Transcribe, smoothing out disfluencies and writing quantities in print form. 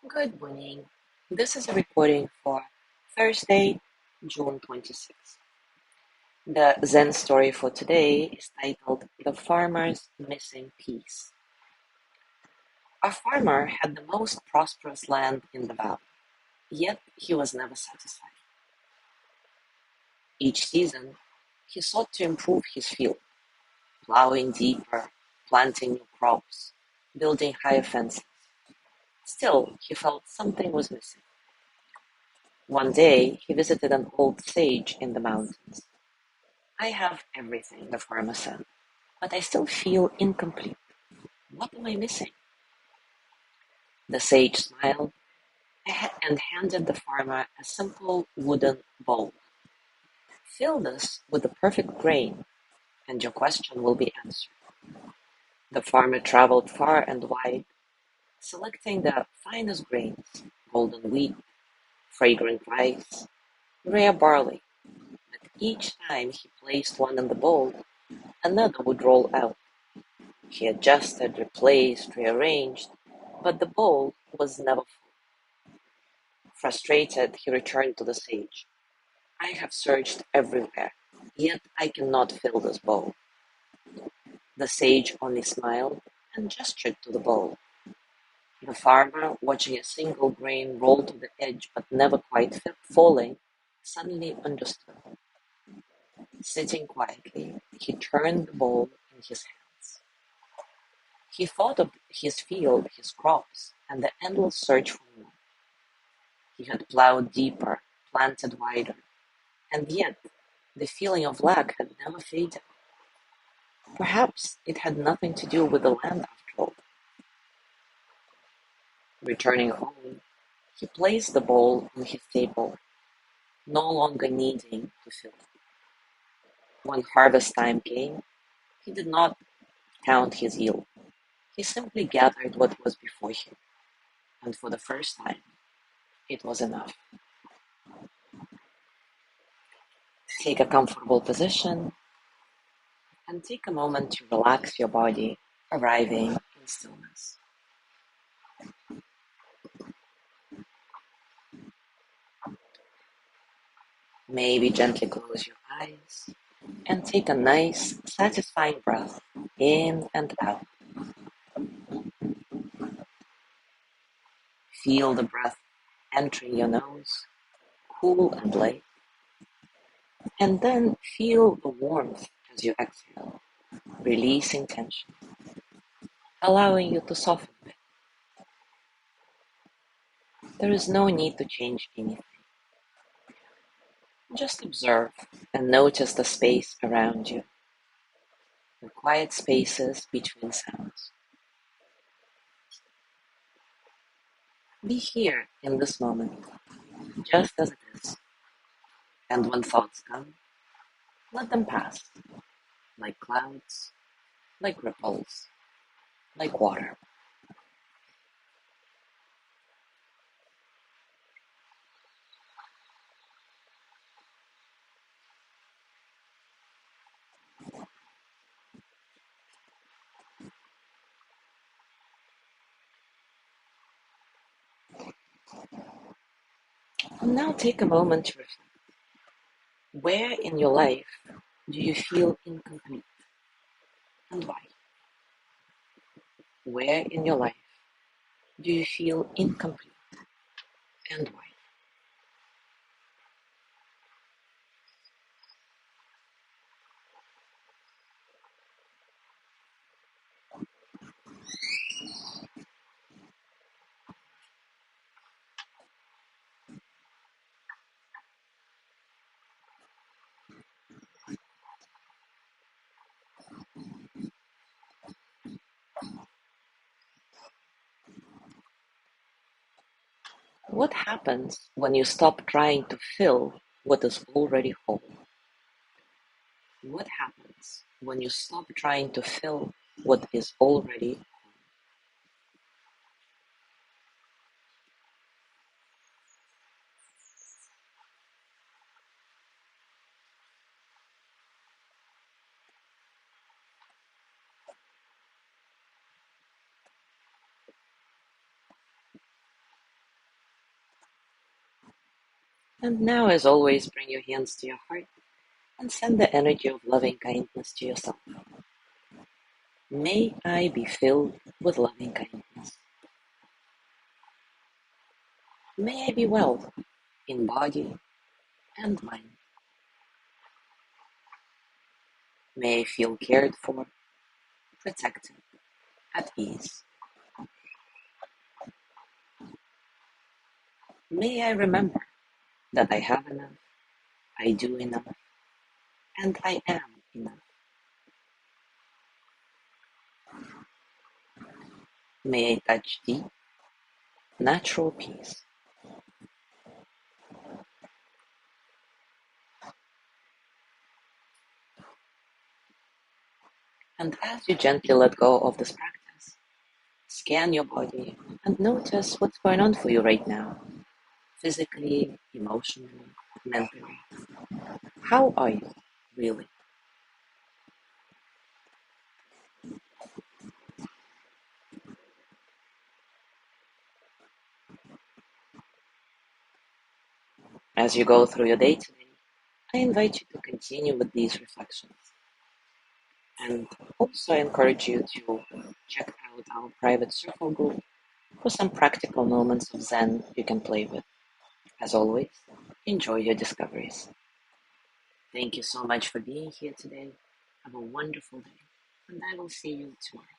Good morning. This is a recording for Thursday, June 26th. The Zen story for today is titled The Farmer's Missing Piece. A farmer had the most prosperous land in the valley, yet he was never satisfied. Each season, he sought to improve his field, plowing deeper, planting new crops, building higher fences. Still, he felt something was missing. One day, he visited an old sage in the mountains. I have everything, the farmer said, but I still feel incomplete. What am I missing? The sage smiled and handed the farmer a simple wooden bowl. Fill this with the perfect grain, and your question will be answered. The farmer traveled far and wide, selecting the finest grains, golden wheat, fragrant rice, rare barley. But each time he placed one in the bowl, another would roll out. He adjusted, replaced, rearranged, but the bowl was never full. Frustrated, he returned to the sage. I have searched everywhere, yet I cannot fill this bowl. The sage only smiled and gestured to the bowl. The farmer, watching a single grain roll to the edge but never quite falling, suddenly understood. Sitting quietly, he turned the bowl in his hands. He thought of his field, his crops, and the endless search for more. He had plowed deeper, planted wider, and yet the feeling of lack had never faded. Perhaps it had nothing to do with the land after all. Returning home, he placed the bowl on his table, no longer needing to fill it. When harvest time came, he did not count his yield. He simply gathered what was before him, and for the first time, it was enough. Take a comfortable position and take a moment to relax your body, arriving in stillness. Maybe gently close your eyes and take a nice, satisfying breath in and out. Feel the breath entering your nose, cool and light, and then feel the warmth as you exhale, releasing tension, allowing you to soften a bit. There is no need to change anything. Just observe and notice the space around you, the quiet spaces between sounds. Be here in this moment, just as it is, and when thoughts come, let them pass, like clouds, like ripples, like water. And now take a moment to reflect. Where in your life do you feel incomplete, and why? Where in your life do you feel incomplete, and why? What happens when you stop trying to fill what is already whole? What happens when you stop trying to fill what is already? And now, as always, bring your hands to your heart and send the energy of loving kindness to yourself. May I be filled with loving kindness. May I be well in body and mind. May I feel cared for, protected, at ease. May I remember that I have enough, I do enough, and I am enough. May I touch deep, natural peace. And as you gently let go of this practice, scan your body and notice what's going on for you right now, physically, emotionally, mentally. How are you, really? As you go through your day today, I invite you to continue with these reflections. And also, I encourage you to check out our private circle group for some practical moments of Zen you can play with. As always, enjoy your discoveries. Thank you so much for being here today. Have a wonderful day, and I will see you tomorrow.